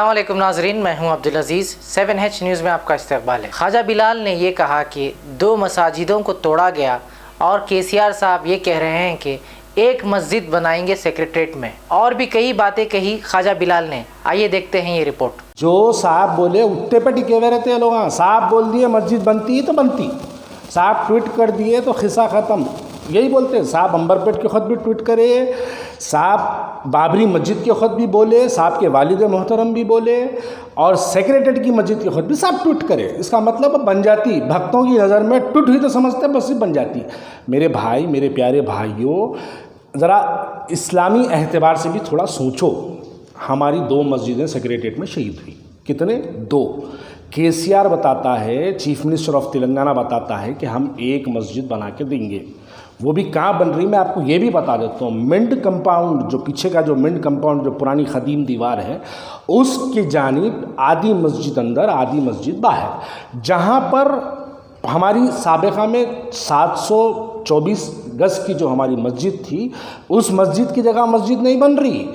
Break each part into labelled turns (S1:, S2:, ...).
S1: السلام علیکم ناظرین، میں ہوں عبدالعزیز۔ 7H نیوز میں آپ کا استقبال ہے۔ خواجہ بلال نے یہ کہا کہ 2 مساجدوں کو توڑا گیا اور KCR صاحب یہ کہہ رہے ہیں کہ ایک مسجد بنائیں گے سیکریٹریٹ میں، اور بھی کئی باتیں کہی خواجہ بلال نے۔ آئیے دیکھتے ہیں یہ رپورٹ۔
S2: جو صاحب بولے اٹھتے پہ ٹکے ہوئے رہتے ہیں لوگ۔ صاحب بول دیے مسجد بنتی ہے تو بنتی، صاحب ٹویٹ کر دیے تو قصہ ختم، یہی بولتے ہیں۔ صاحب امبرپیٹ کے خود بھی ٹویٹ کرے، صاحب بابری مسجد کے خود بھی بولے، صاحب کے والد محترم بھی بولے، اور سیکریٹریٹ کی مسجد کے خود بھی صاحب ٹویٹ کرے۔ اس کا مطلب بن جاتی، بھکتوں کی نظر میں ٹوٹ ہوئی تو سمجھتے ہیں بس بن جاتی۔ میرے بھائی، میرے پیارے بھائیوں، ذرا اسلامی اعتبار سے بھی تھوڑا سوچو۔ ہماری 2 مسجدیں سیکریٹریٹ میں شہید ہوئی۔ کتنے؟ 2۔ KCR بتاتا ہے، چیف منسٹر آف تلنگانہ بتاتا ہے کہ ہم ایک مسجد بنا کے دیں گے۔ وہ بھی کہاں بن رہی، میں آپ کو یہ بھی بتا دیتا ہوں۔ منٹ کمپاؤنڈ، جو پیچھے کا جو منٹ کمپاؤنڈ جو پرانی قدیم دیوار ہے، اس کی جانب آدھی مسجد اندر آدھی مسجد باہر، جہاں پر ہماری سابقہ میں 724 گز کی جو ہماری مسجد تھی، اس مسجد کی جگہ مسجد نہیں بن رہی،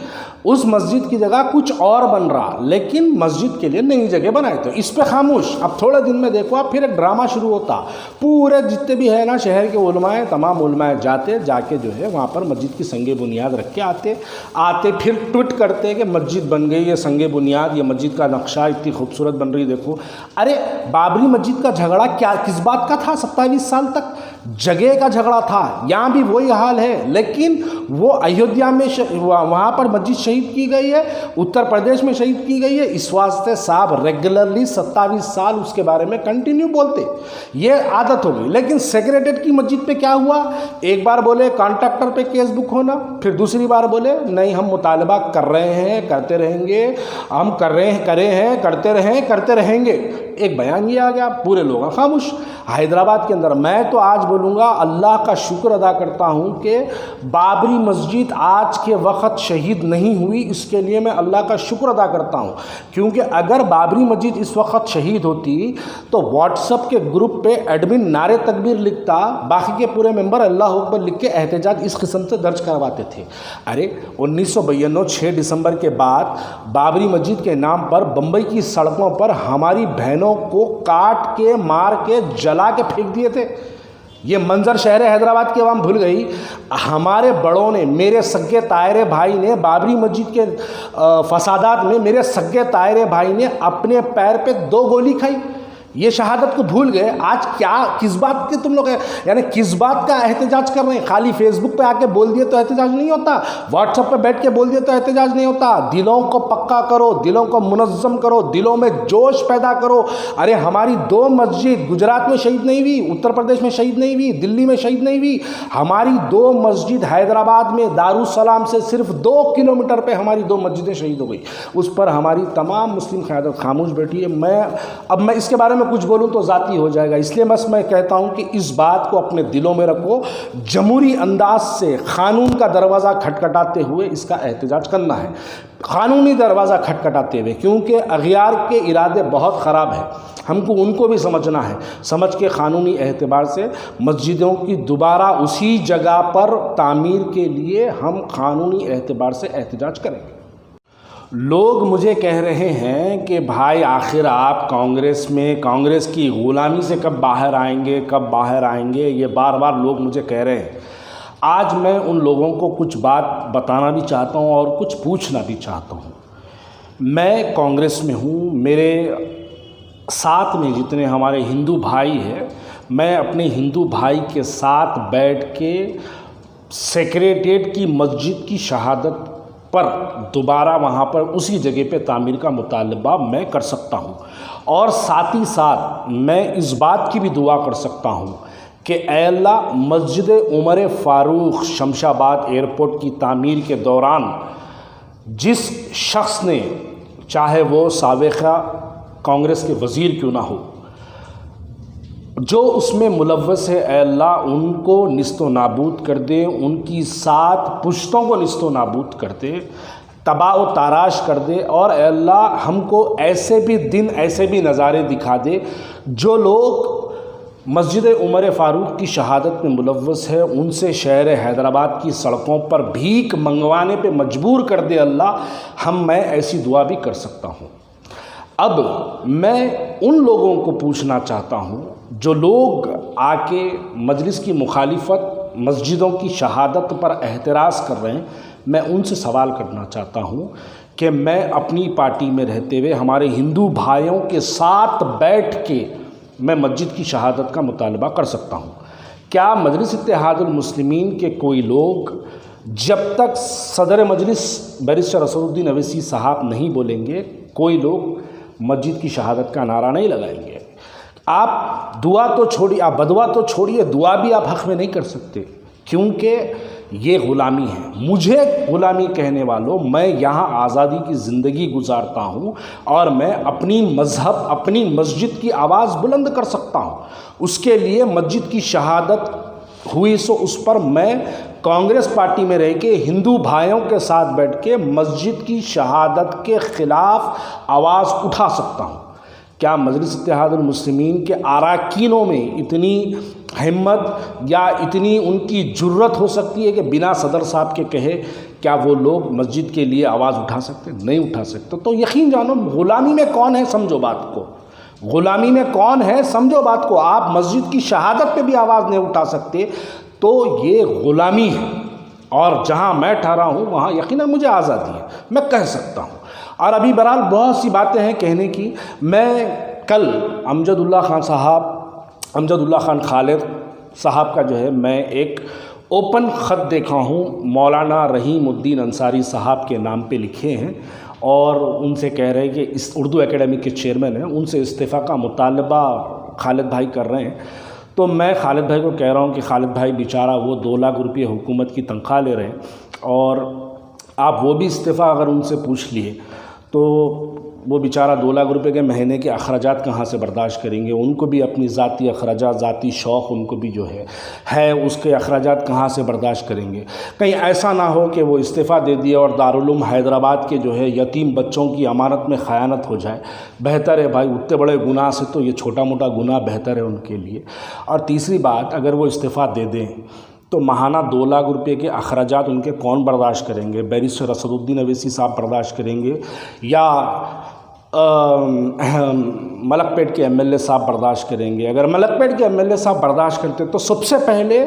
S2: اس مسجد کی جگہ کچھ اور بن رہا، لیکن مسجد کے لیے نئی جگہ بنائے تھے۔ اس پہ خاموش۔ اب تھوڑے دن میں دیکھو آپ، پھر ایک ڈرامہ شروع ہوتا، پورے جتنے بھی ہے نا شہر کے علماء، تمام علماء جا کے جو ہے وہاں پر مسجد کی سنگ بنیاد رکھ کے آتے پھر ٹویٹ کرتے کہ مسجد بن گئی، یہ سنگ بنیاد، یہ مسجد کا نقشہ اتنی خوبصورت بن رہی دیکھو۔ ارے بابری مسجد کا جھگڑا کس بات کا تھا؟ 27 سال تک جگہ کا جھگڑا تھا۔ یہاں بھی وہی حال ہے، لیکن وہ ایودھیا میں وہاں پر مسجد شہید کی گئی ہے، اتر پردیش میں شہید کی گئی ہے۔ اس واسطے صاحب ریگولرلی 27 سال اس کے بارے میں کنٹینیو بولتے، یہ عادت ہوگی۔ لیکن سیکریٹریٹ کی مسجد پہ کیا ہوا؟ ایک بار بولے کانٹریکٹر پہ کیس بک ہونا، پھر دوسری بار بولے نہیں ہم مطالبہ کر رہے ہیں، کرتے رہیں گے، ہم کرتے رہیں گے۔ ایک بیان یہ آ گیا، پورے لوگ خاموش۔ حیدرآباد کے اندر میں تو آج بولوں گا، اللہ کا شکر ادا کرتا ہوں کہ بابری مسجد آج کے وقت شہید نہیں ہوئی۔ اس کے لیے میں اللہ کا شکر ادا کرتا ہوں، کیونکہ اگر بابری مسجد اس وقت شہید ہوتی تو واٹس ایپ کے گروپ پہ ایڈمن نعرے تکبیر لکھتا، باقی کے پورے ممبر اللہ اکبر لکھ کے احتجاج اس قسم سے درج کرواتے تھے۔ ارے 1992 6 دسمبر کے بعد بابری مسجد کے نام پر بمبئی کی سڑکوں پر ہماری بہنوں کو کاٹ کے، مار کے، جلا کے پھینک دیے تھے۔ یہ منظر شہر حیدرآباد کی عوام بھول گئی۔ ہمارے بڑوں نے، میرے سگے تائرے بھائی نے بابری مسجد کے فسادات میں، میرے سگے تائرے بھائی نے اپنے پیر پہ 2 گولی کھائی۔ یہ شہادت کو بھول گئے۔ آج کس بات کے تم لوگ یعنی کس بات کا احتجاج کر رہے ہیں؟ خالی فیس بک پہ آ کے بول دیے تو احتجاج نہیں ہوتا، واٹس ایپ پہ بیٹھ کے بول دیے تو احتجاج نہیں ہوتا۔ دلوں کو پکا کرو، دلوں کو منظم کرو، دلوں میں جوش پیدا کرو۔ ارے ہماری 2 مسجد گجرات میں شہید نہیں ہوئی، اتر پردیش میں شہید نہیں ہوئی، دلی میں شہید نہیں ہوئی، ہماری 2 مسجد حیدرآباد میں دارالسلام سے صرف 2 کلومیٹر پہ ہماری 2 مسجدیں شہید ہو گئی۔ اس پر ہماری تمام مسلم قیادت خاموش بیٹھی ہے۔ اب میں اس کے بارے میں کچھ بولوں تو ذاتی ہو جائے گا، اس لیے بس میں کہتا ہوں کہ اس بات کو اپنے دلوں میں رکھو۔ جمہوری انداز سے قانون کا دروازہ کھٹکھٹاتے ہوئے اس کا احتجاج کرنا ہے، قانونی دروازہ کھٹکھٹاتے ہوئے، کیونکہ اغیار کے ارادے بہت خراب ہیں۔ ہم کو ان کو بھی سمجھنا ہے، سمجھ کے قانونی اعتبار سے مسجدوں کی دوبارہ اسی جگہ پر تعمیر کے لیے ہم قانونی اعتبار سے احتجاج کریں گے۔ لوگ مجھے کہہ رہے ہیں کہ بھائی آخر آپ کانگریس کی غلامی سے کب باہر آئیں گے، یہ بار بار لوگ مجھے کہہ رہے ہیں۔ آج میں ان لوگوں کو کچھ بات بتانا بھی چاہتا ہوں اور کچھ پوچھنا بھی چاہتا ہوں۔ میں کانگریس میں ہوں، میرے ساتھ میں جتنے ہمارے ہندو بھائی ہیں، میں اپنے ہندو بھائی کے ساتھ بیٹھ کے سیکریٹریٹ کی مسجد کی شہادت پر دوبارہ وہاں پر اسی جگہ پہ تعمیر کا مطالبہ میں کر سکتا ہوں، اور ساتھ ہی ساتھ میں اس بات کی بھی دعا کر سکتا ہوں کہ اے اللہ، مسجد عمر فاروق شمشاباد ایئرپورٹ کی تعمیر کے دوران جس شخص نے، چاہے وہ سابقہ کانگریس کے وزیر کیوں نہ ہو، جو اس میں ملوث ہے، اے اللہ ان کو نیست و نابود کر دے، ان کی 7 پشتوں کو نیست و نابود کر دے، تباہ و تاراش کر دے، اور اے اللہ ہم کو ایسے بھی دن، ایسے بھی نظارے دکھا دے جو لوگ مسجد عمر فاروق کی شہادت میں ملوث ہے، ان سے شہر حیدرآباد کی سڑکوں پر بھیک منگوانے پہ مجبور کر دے اللہ۔ میں ایسی دعا بھی کر سکتا ہوں۔ اب میں ان لوگوں کو پوچھنا چاہتا ہوں جو لوگ آ کے مجلس کی مخالفت، مسجدوں کی شہادت پر اعتراض کر رہے ہیں، میں ان سے سوال کرنا چاہتا ہوں کہ میں اپنی پارٹی میں رہتے ہوئے ہمارے ہندو بھائیوں کے ساتھ بیٹھ کے میں مسجد کی شہادت کا مطالبہ کر سکتا ہوں۔ کیا مجلس اتحاد المسلمین کے کوئی لوگ جب تک صدر مجلس بیرسٹر اسدالدین اویسی صاحب نہیں بولیں گے، کوئی لوگ مسجد کی شہادت کا نعرہ نہیں لگائیں گے؟ آپ دعا تو چھوڑیے، آپ بدعا تو چھوڑیے، دعا بھی آپ حق میں نہیں کر سکتے، کیونکہ یہ غلامی ہے۔ مجھے غلامی کہنے والوں، میں یہاں آزادی کی زندگی گزارتا ہوں اور میں اپنی مذہب، اپنی مسجد کی آواز بلند کر سکتا ہوں۔ اس کے لیے مسجد کی شہادت ہوئی سو اس پر میں کانگریس پارٹی میں رہ کے ہندو بھائیوں کے ساتھ بیٹھ کے مسجد کی شہادت کے خلاف آواز اٹھا سکتا ہوں۔ کیا مجلس اتحاد المسلمین کے اراکینوں میں اتنی ہمت یا اتنی ان کی جرت ہو سکتی ہے کہ بنا صدر صاحب کے کہے کیا وہ لوگ مسجد کے لیے آواز اٹھا سکتے؟ نہیں اٹھا سکتے۔ تو یقین جانو غلامی میں کون ہے، سمجھو بات کو، غلامی میں کون ہے سمجھو بات کو۔ آپ مسجد کی شہادت پہ بھی آواز نہیں اٹھا سکتے تو یہ غلامی ہے، اور جہاں میں ٹھہرا ہوں وہاں یقیناً مجھے آزادی ہے، میں کہہ سکتا ہوں۔ اور ابھی بہرحال بہت سی باتیں ہیں کہنے کی۔ میں کل امجد اللہ خان خالد صاحب کا جو ہے میں ایک اوپن خط دیکھا ہوں، مولانا رحیم الدین انصاری صاحب کے نام پہ لکھے ہیں، اور ان سے کہہ رہے ہیں کہ اس اردو اکیڈمی کے چیئرمین ہیں، ان سے استعفیٰ کا مطالبہ خالد بھائی کر رہے ہیں۔ تو میں خالد بھائی کو کہہ رہا ہوں کہ خالد بھائی بیچارہ وہ 2 لاکھ روپے حکومت کی تنخواہ لے رہے ہیں، اور آپ وہ بھی استعفیٰ اگر ان سے پوچھ لیے تو وہ بیچارہ 2 لاکھ روپے کے مہینے کے اخراجات کہاں سے برداشت کریں گے؟ ان کو بھی اپنی ذاتی اخراجات، ذاتی شوق ان کو بھی جو ہے اس کے اخراجات کہاں سے برداشت کریں گے؟ کہیں ایسا نہ ہو کہ وہ استعفیٰ دے دیے اور دارالعلوم حیدرآباد کے جو ہے یتیم بچوں کی امانت میں خیانت ہو جائے۔ بہتر ہے بھائی، اتنے بڑے گناہ سے تو یہ چھوٹا موٹا گناہ بہتر ہے ان کے لیے۔ اور تیسری بات، اگر وہ استعفیٰ دے دیں تو ماہانہ 2 لاکھ روپے کے اخراجات ان کے کون برداشت کریں گے؟ بیرسٹر اسدالدین اویسی صاحب برداشت کریں گے یا ملک پیٹ کے ایم ایل اے صاحب برداشت کریں گے؟ اگر ملک پیٹ کے ایم ایل اے صاحب برداشت کرتے تو سب سے پہلے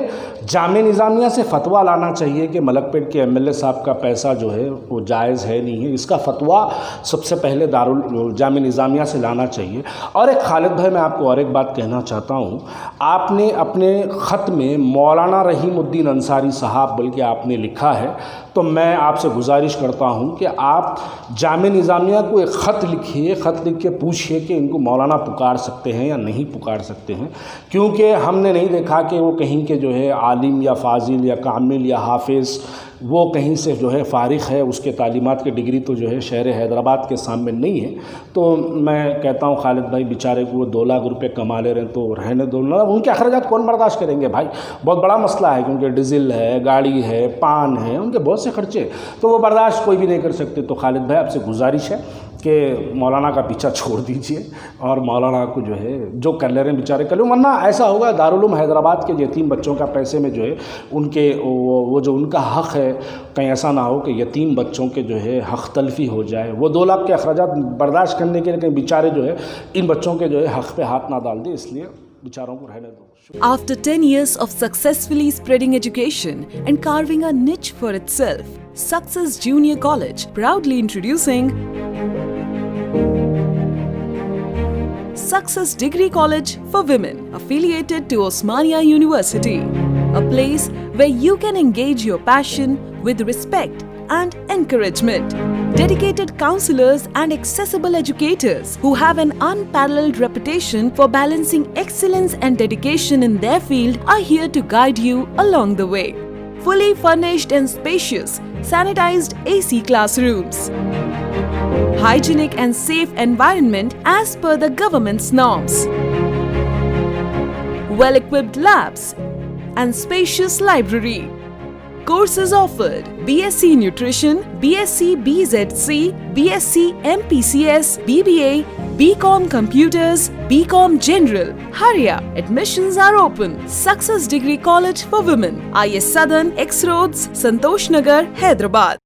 S2: جامعہ نظامیہ سے فتویٰ لانا چاہیے کہ ملک پیٹ کے ایم ایل اے صاحب کا پیسہ جو ہے وہ جائز ہے نہیں ہے، اس کا فتویٰ سب سے پہلے جامعہ نظامیہ سے لانا چاہیے۔ اور ایک خالد بھائی، میں آپ کو اور ایک بات کہنا چاہتا ہوں، آپ نے اپنے خط میں مولانا رحیم الدین انصاری صاحب بلکہ آپ نے لکھا ہے، تو میں آپ سے گزارش کرتا ہوں کہ آپ جامعہ نظامیہ کو ایک خط لکھیے، خط لکھ کے پوچھیے کہ ان کو مولانا پکار سکتے ہیں یا نہیں پکار سکتے ہیں، کیونکہ ہم نے نہیں دیکھا کہ وہ کہیں کے جو ہے عالم یا فاضل یا کامل یا حافظ وہ کہیں سے جو ہے فارغ ہے، اس کے تعلیمات کی ڈگری تو جو ہے شہر حیدرآباد کے سامنے نہیں ہے۔ تو میں کہتا ہوں خالد بھائی بیچارے کو وہ 2 لاکھ روپے کما لے رہے ہیں تو رہنے دو، ان کے اخراجات کون برداشت کریں گے بھائی؟ بہت بڑا مسئلہ ہے، کیونکہ ڈیزل ہے، گاڑی ہے، پان ہے، ان کے بہت سے خرچے، تو وہ برداشت کوئی بھی نہیں کر سکتے۔ تو خالد بھائی آپ سے گزارش ہے کہ مولانا کا پیچھا چھوڑ دیجئے اور مولانا کو جو ہے جو کر لے رہے ہیں بیچارے کر لیں، ورنہ ایسا ہوگا دارالعلوم حیدرآباد کے یتیم بچوں کا پیسے میں جو ہے ان کے وہ جو ان کا حق ہے، کہیں ایسا نہ ہو کہ یتیم بچوں کے جو ہے حق تلفی ہو جائے۔ وہ 2 لاکھ کے اخراجات برداشت کرنے کے لیے کہیں بیچارے جو ہے ان بچوں کے جو ہے حق پہ ہاتھ نہ ڈال دیں، اس لیے بیچاروں کو رہنے دو۔
S3: After 10 years of successfully spreading education and carving a niche for itself, Success Junior College proudly introducing Success Degree College for Women, affiliated to Osmania University, a place where you can engage your passion with respect and encouragement. Dedicated counselors and accessible educators who have an unparalleled reputation for balancing excellence and dedication in their field are here to guide you along the way. Fully furnished and spacious, sanitized AC classrooms. Hygienic and safe environment as per the government's norms. Well-equipped labs and spacious library. Courses offered: BSc Nutrition, BSc BZC, BSc MPCS, BBA, BCom Computers, BCom General. Hurry up! Admissions are open. Success Degree College for Women, IS Southern, X Roads, Santosh Nagar, Hyderabad.